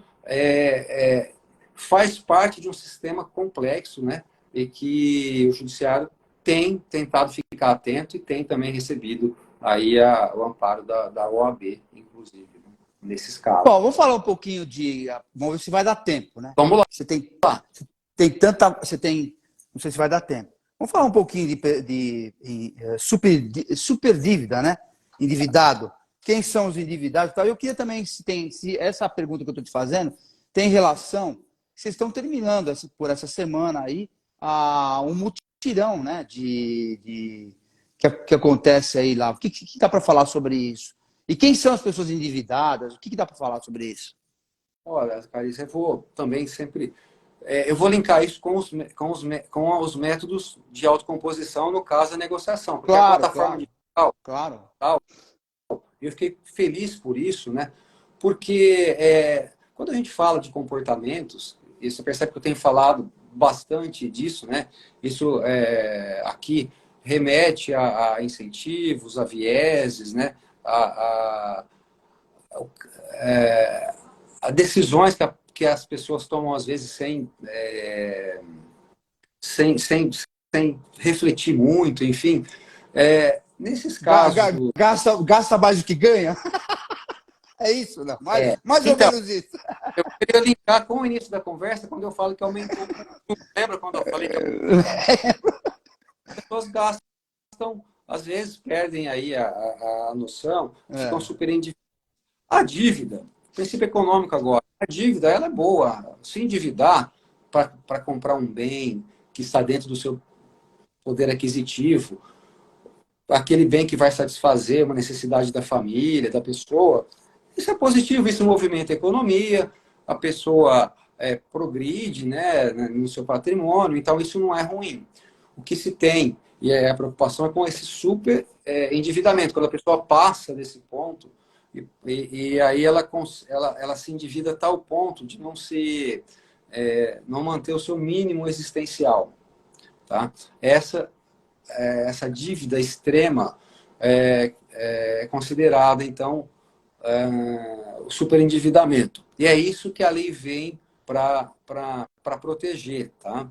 faz parte de um sistema complexo, né? E que o judiciário tem tentado ficar atento e tem também recebido aí o amparo da OAB, inclusive, né, nesses casos. Bom, vamos falar um pouquinho vamos ver se vai dar tempo, né? Vamos lá. Você tem não sei se vai dar tempo. Vamos falar um pouquinho de super dívida, né? Endividado. Quem são os endividados? Eu queria também, se essa pergunta que eu estou te fazendo tem relação, vocês estão terminando por essa semana aí um mutirão, né, que acontece aí lá. O que dá para falar sobre isso? E quem são as pessoas endividadas? O que dá para falar sobre isso? Olha, Carissa, eu vou também sempre... eu vou linkar isso com os métodos de autocomposição, no caso, da negociação. Porque a plataforma digital... Claro. Eu fiquei feliz por isso, né? Porque quando a gente fala de comportamentos, e você percebe que eu tenho falado bastante disso, né? Isso aqui remete a incentivos, a vieses, né? A decisões que as pessoas tomam, às vezes, sem refletir muito, enfim. Nesses casos... Gasta mais do que ganha? É isso, não? Mais ou menos isso. Eu queria linkar com o início da conversa, quando eu falo que aumentou. Lembra quando eu falei que as pessoas gastam, às vezes perdem aí a noção, ficam super endividadas. A dívida, princípio econômico agora, a dívida ela é boa. Se endividar para comprar um bem que está dentro do seu poder aquisitivo, aquele bem que vai satisfazer uma necessidade da família, da pessoa, isso é positivo, isso movimenta a economia, a pessoa progride, né, no seu patrimônio, então isso não é ruim. O que se tem, e a preocupação é com esse super endividamento, quando a pessoa passa desse ponto, e aí ela se endivida a tal ponto de não manter o seu mínimo existencial. Tá? Essa dívida extrema é considerada, então, o superendividamento. E é isso que a lei vem para proteger, tá?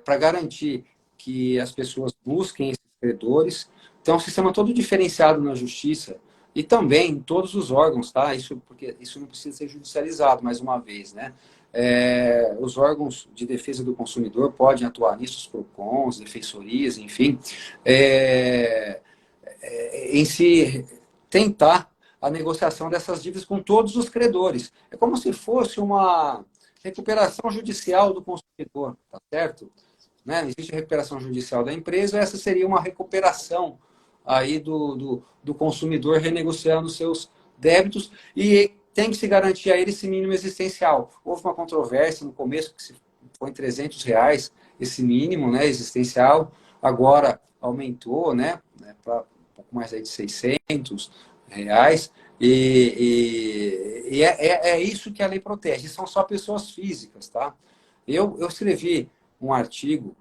Para garantir que as pessoas busquem esses credores. Então, é um sistema todo diferenciado na justiça e também em todos os órgãos, tá? Porque isso não precisa ser judicializado, mais uma vez, né? Os órgãos de defesa do consumidor podem atuar nisso, os PROCONs, defensorias, enfim, em se tentar a negociação dessas dívidas com todos os credores. É como se fosse uma recuperação judicial do consumidor, tá certo? Né? Existe a recuperação judicial da empresa, essa seria uma recuperação aí do consumidor renegociando seus débitos e tem que se garantir a ele esse mínimo existencial. Houve uma controvérsia no começo, que foi em R$300 esse mínimo, né, existencial, agora aumentou, né, para um pouco mais aí de R$600, e é isso que a lei protege, são só pessoas físicas, tá? Eu escrevi um artigo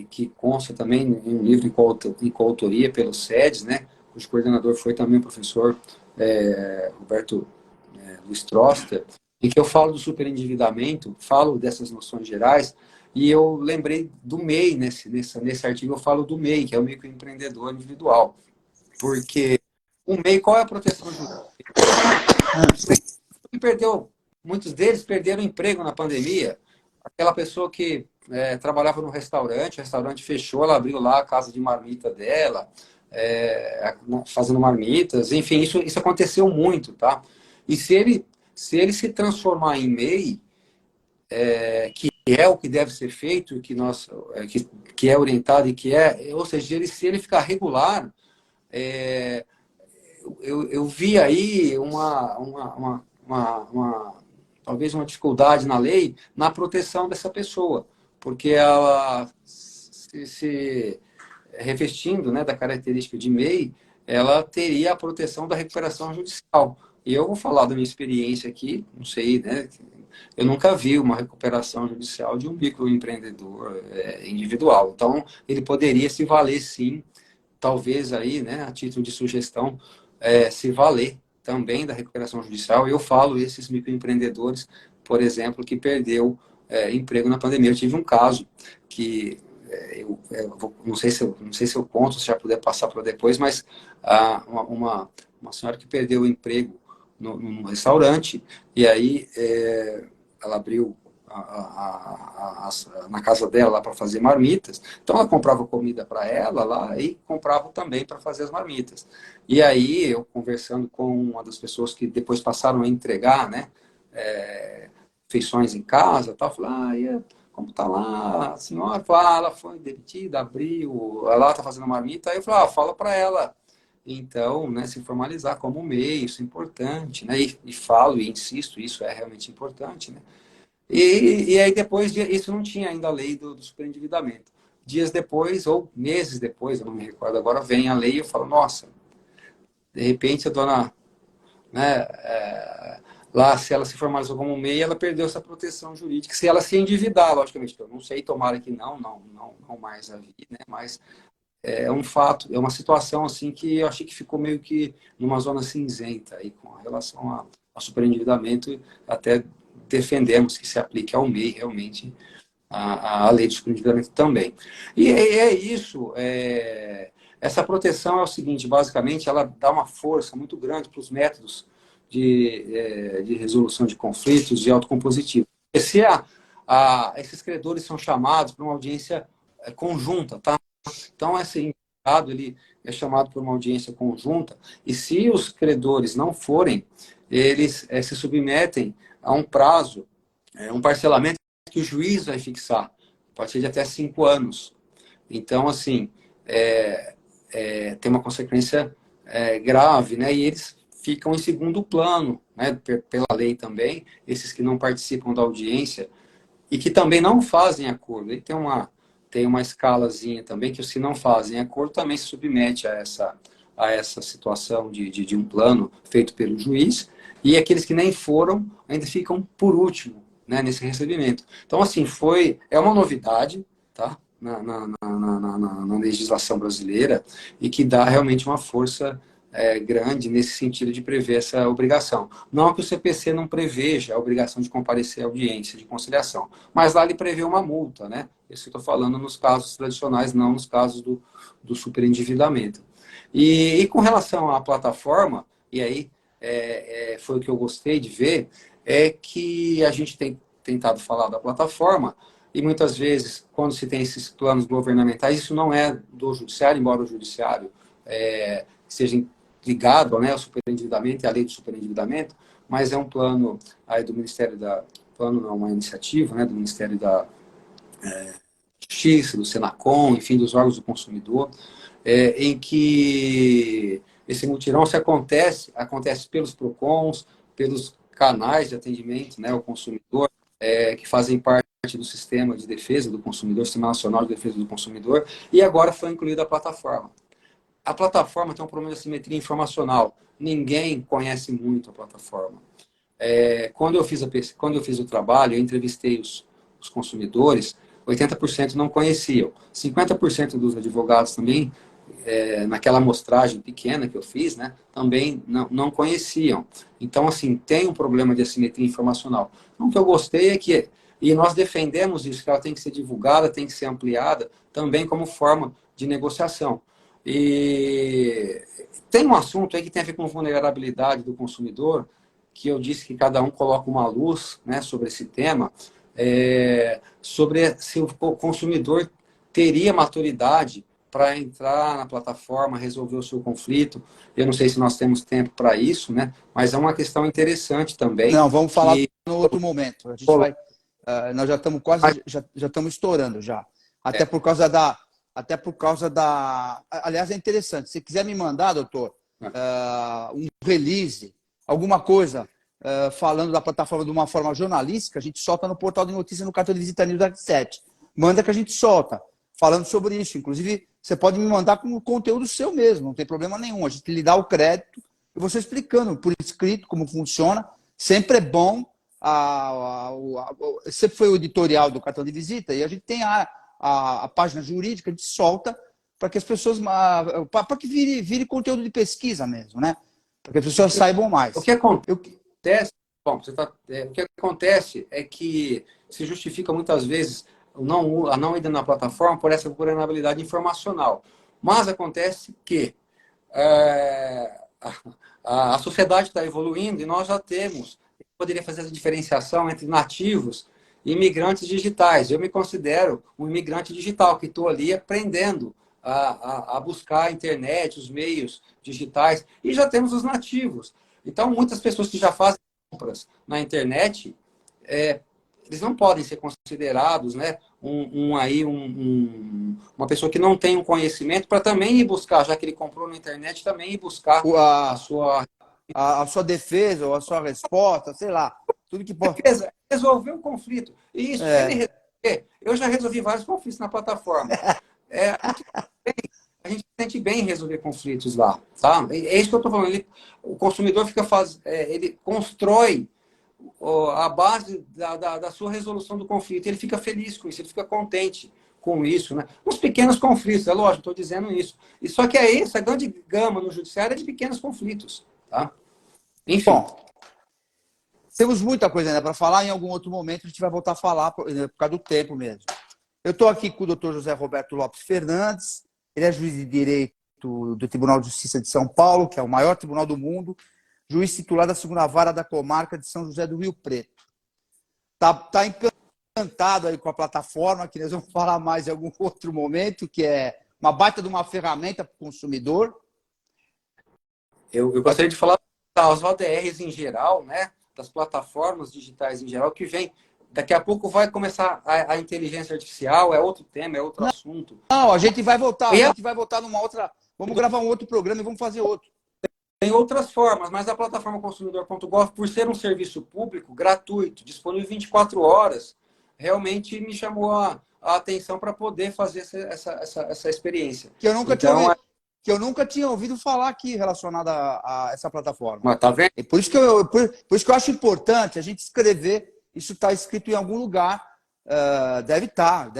que consta também em um livro em coautoria pelo SEDES, né, cujo coordenador foi também o professor Roberto Luiz Troster, em que eu falo do superendividamento, falo dessas noções gerais, e eu lembrei do MEI, nesse artigo eu falo do MEI, que é o microempreendedor individual, porque o MEI, qual é a proteção jurídica? Muitos deles perderam emprego na pandemia, aquela pessoa que trabalhava no restaurante, o restaurante fechou, ela abriu lá a casa de marmita dela, fazendo marmitas, enfim, isso aconteceu muito, tá? E se ele se transformar em MEI, que é o que deve ser feito, que é orientado e ou seja, se ele ficar regular, eu vi aí talvez uma dificuldade na lei na proteção dessa pessoa, porque ela se revestindo, né, da característica de MEI, ela teria a proteção da recuperação judicial. E eu vou falar da minha experiência aqui, não sei, né, eu nunca vi uma recuperação judicial de um microempreendedor individual. Então, ele poderia se valer, sim, talvez aí, né, a título de sugestão, se valer também da recuperação judicial. Eu falo esses microempreendedores, por exemplo, que perdeu emprego na pandemia. Eu tive um caso que não sei se eu conto, se já puder passar para depois, mas uma senhora que perdeu o emprego num restaurante, e aí ela abriu na casa dela para fazer marmitas. Então ela comprava comida para ela lá e comprava também para fazer as marmitas. E aí eu conversando com uma das pessoas que depois passaram a entregar, né, refeições em casa, tal, falei, como tá lá a senhora? Ela foi demitida, abriu, ela tá fazendo marmita. Aí eu falei, fala para ela então, né, se formalizar como MEI, isso é importante, né? E falo e insisto, isso é realmente importante, né? E aí depois, isso não tinha ainda a lei do superendividamento. Dias depois, ou meses depois, eu não me recordo agora, vem a lei e eu falo, nossa, de repente a dona, né, lá, se ela se formalizou como MEI, ela perdeu essa proteção jurídica. Se ela se endividar, logicamente, eu não sei, tomara que não mais a vi, né, mas é um fato, é uma situação assim que eu achei que ficou meio que numa zona cinzenta aí com relação ao superendividamento, até defendemos que se aplique ao MEI realmente a lei de superendividamento também. E é isso, essa proteção é o seguinte, basicamente ela dá uma força muito grande para os métodos de resolução de conflitos de autocompositivo. Se esses credores são chamados para uma audiência conjunta, tá? Então, esse indicado, ele é chamado por uma audiência conjunta, e se os credores não forem, eles se submetem a um prazo, um parcelamento que o juiz vai fixar, a partir de até 5 anos. Então, assim, tem uma consequência grave, né? E eles ficam em segundo plano, né? Pela lei também, esses que não participam da audiência e que também não fazem acordo. E tem uma escalazinha também, que se não fazem acordo, também se submete a essa situação de um plano feito pelo juiz, e aqueles que nem foram ainda ficam por último, né, nesse recebimento. Então, assim, é uma novidade, tá, na legislação brasileira, e que dá realmente uma força grande nesse sentido de prever essa obrigação. Não que o CPC não preveja a obrigação de comparecer à audiência de conciliação, mas lá ele prevê uma multa, né? Isso eu estou falando nos casos tradicionais, não nos casos do superendividamento. E com relação à plataforma, e aí foi o que eu gostei de ver, é que a gente tem tentado falar da plataforma, e muitas vezes, quando se tem esses planos governamentais, isso não é do judiciário, embora o judiciário seja ligado, né, ao superendividamento e à lei do superendividamento, mas é um plano aí do Ministério uma iniciativa, né, do Ministério da Justiça, do Senacom, enfim, dos órgãos do consumidor, em que esse mutirão acontece pelos PROCONs, pelos canais de atendimento, né, ao consumidor, que fazem parte do sistema de defesa do consumidor, Sistema Nacional de Defesa do Consumidor, e agora foi incluída a plataforma. A plataforma tem um problema de assimetria informacional. Ninguém conhece muito a plataforma. Quando eu fiz o trabalho, eu entrevistei os consumidores, 80% não conheciam. 50% dos advogados também, naquela amostragem pequena que eu fiz, né, também não conheciam. Então, assim, tem um problema de assimetria informacional. Então, o que eu gostei é que, e nós defendemos isso, que ela tem que ser divulgada, tem que ser ampliada, também como forma de negociação. E tem um assunto aí que tem a ver com vulnerabilidade do consumidor, que eu disse que cada um coloca uma luz, né, sobre esse tema, sobre se o consumidor teria maturidade para entrar na plataforma, resolver o seu conflito. Eu não sei se nós temos tempo para isso, né, mas é uma questão interessante também. Não, vamos falar no outro momento. A gente vai nós já estamos quase, já estamos estourando já. Até por causa da... Aliás, é interessante. Se quiser me mandar, doutor, um release, alguma coisa falando da plataforma de uma forma jornalística, a gente solta no portal de notícias no cartão de visita News da 7. Manda que a gente solta, falando sobre isso. Inclusive, você pode me mandar com conteúdo seu mesmo, não tem problema nenhum. A gente lhe dá o crédito e você explicando por escrito como funciona. Sempre é bom. Sempre foi o editorial do cartão de visita e a gente tem a página jurídica, a gente solta para que as pessoas, para que vire conteúdo de pesquisa mesmo, né? Para que as pessoas saibam mais. O que acontece, bom, o que acontece é que se justifica muitas vezes a não ida na plataforma por essa vulnerabilidade informacional. Mas acontece que a sociedade está evoluindo e nós já temos, poderia fazer essa diferenciação entre nativos e imigrantes digitais. Eu me considero um imigrante digital, que estou ali aprendendo a buscar a internet, os meios digitais, e já temos os nativos. Então, muitas pessoas que já fazem compras na internet, eles não podem ser considerados, né, uma pessoa que não tem um conhecimento para também ir buscar, já que ele comprou na internet, também ir buscar a sua defesa ou a sua resposta, sei lá, tudo que pode... Resolver um conflito. E isso, eu já resolvi vários conflitos na plataforma. A gente sente bem em resolver conflitos lá, tá? É isso que eu estou falando. O consumidor ele constrói a base da sua resolução do conflito. Ele fica feliz com isso, ele fica contente com isso, né? Os pequenos conflitos, é lógico, estou dizendo isso. E só que essa grande gama no judiciário é de pequenos conflitos, tá? Enfim. Bom, temos muita coisa ainda para falar. Em algum outro momento a gente vai voltar a falar por causa do tempo mesmo. Eu estou aqui com o doutor José Roberto Lopes Fernandes. Ele é juiz de direito do Tribunal de Justiça de São Paulo, que é o maior tribunal do mundo, juiz titular da 2ª Vara da Comarca de São José do Rio Preto. Tá encantado aí com a plataforma, que nós vamos falar mais em algum outro momento, que é uma baita de uma ferramenta para o consumidor. Eu gostaria de falar das ODRs em geral, né? Das plataformas digitais em geral, que vem. Daqui a pouco vai começar a inteligência artificial, é outro tema, é outro assunto. Não, a gente vai voltar numa outra... Vamos gravar um outro programa e vamos fazer outro. Tem outras formas, mas a plataforma consumidor.gov, por ser um serviço público, gratuito, disponível 24 horas, realmente me chamou a atenção para poder fazer essa experiência. Que eu nunca tinha ouvido falar aqui relacionada a essa plataforma. Mas tá vendo? E por isso que eu acho importante a gente escrever. Isso está escrito em algum lugar, deve estar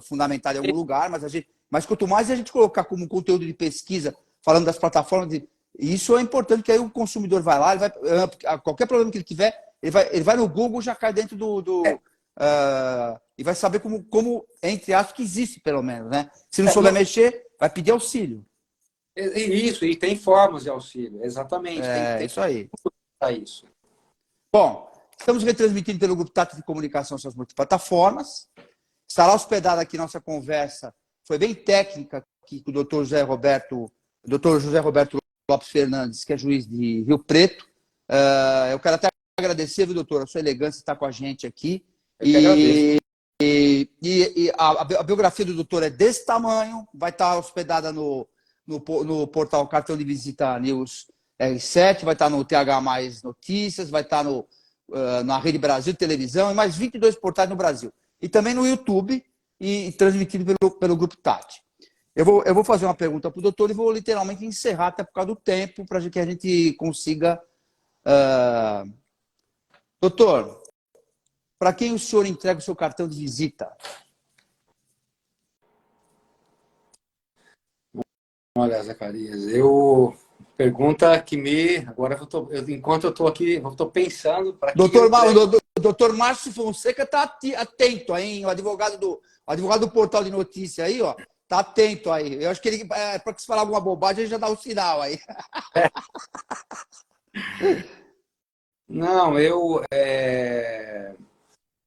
fundamentado em algum lugar, mas quanto mais a gente colocar como conteúdo de pesquisa, falando das plataformas, isso é importante, que aí o consumidor vai lá, qualquer problema que ele tiver, ele vai no Google, já cai dentro e vai saber como, entre aspas, que existe, pelo menos, né? Se não souber mexer, vai pedir auxílio. Isso, e tem formas de auxílio, exatamente. Tem isso aí. Isso. Bom, estamos retransmitindo pelo Grupo Tati de Comunicação suas multiplataformas. Estará hospedada aqui nossa conversa, foi bem técnica, aqui com o doutor José Roberto Lopes Fernandes, que é juiz de Rio Preto. Eu quero até agradecer, viu, doutor, a sua elegância estar com a gente aqui. A biografia do doutor é desse tamanho, vai estar hospedada no portal Cartão de Visita News R7, vai estar no TH Mais Notícias, vai estar na Rede Brasil Televisão e mais 22 portais no Brasil. E também no YouTube e transmitido pelo Grupo Tati. Eu vou fazer uma pergunta para o doutor e vou literalmente encerrar até por causa do tempo, para que a gente consiga... Doutor, para quem o senhor entrega o seu cartão de visita? Olha, Zacarias, pergunta que agora enquanto eu estou aqui, eu estou pensando... Doutor Márcio Fonseca está atento aí, hein? O advogado do portal de notícia aí, ó. Tá atento aí. Eu acho que ele, para se falar alguma bobagem, ele já dá o sinal aí. Não,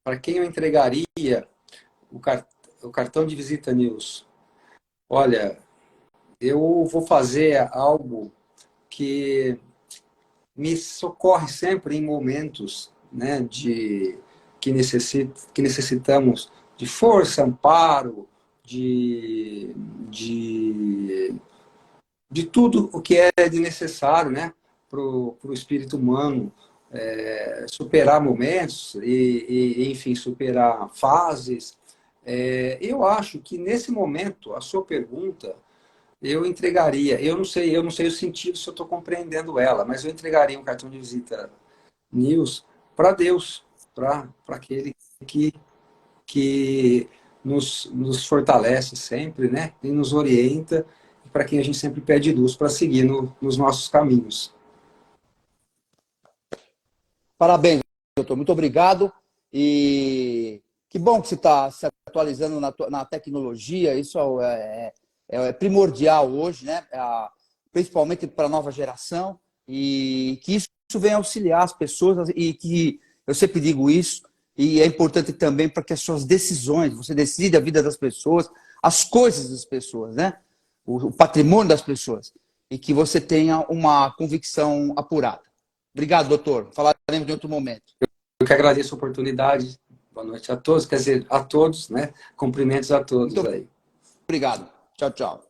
para quem eu entregaria o cartão de visita News? Olha, eu vou fazer algo que me socorre sempre em momentos, né, que necessitamos de força, amparo, de tudo o que é de necessário, né, para o espírito humano superar momentos e, enfim, superar fases. Eu acho que nesse momento, a sua pergunta, eu entregaria, eu não sei o sentido se eu estou compreendendo ela, mas eu entregaria um cartão de visita News para Deus, para aquele que nos fortalece sempre, né? E nos orienta, e para quem a gente sempre pede luz para seguir nos nossos caminhos. Parabéns, doutor. Muito obrigado. E que bom que você está se atualizando na tecnologia. Isso é primordial hoje, né? Principalmente para a nova geração. E que isso venha auxiliar as pessoas. E que eu sempre digo isso. E é importante também para que as suas decisões, você decide a vida das pessoas, as coisas das pessoas, né? O patrimônio das pessoas. E que você tenha uma convicção apurada. Obrigado, doutor. Falaremos em outro momento. Eu que agradeço a oportunidade. Boa noite a todos. Quer dizer, a todos, né? Cumprimentos a todos Muito aí. Obrigado. Tchau, tchau.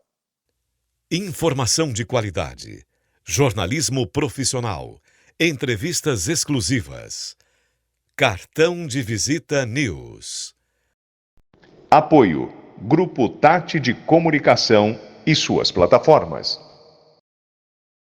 Informação de qualidade. Jornalismo profissional. Entrevistas exclusivas. Cartão de Visita News. Apoio: Grupo Tati de Comunicação e suas plataformas.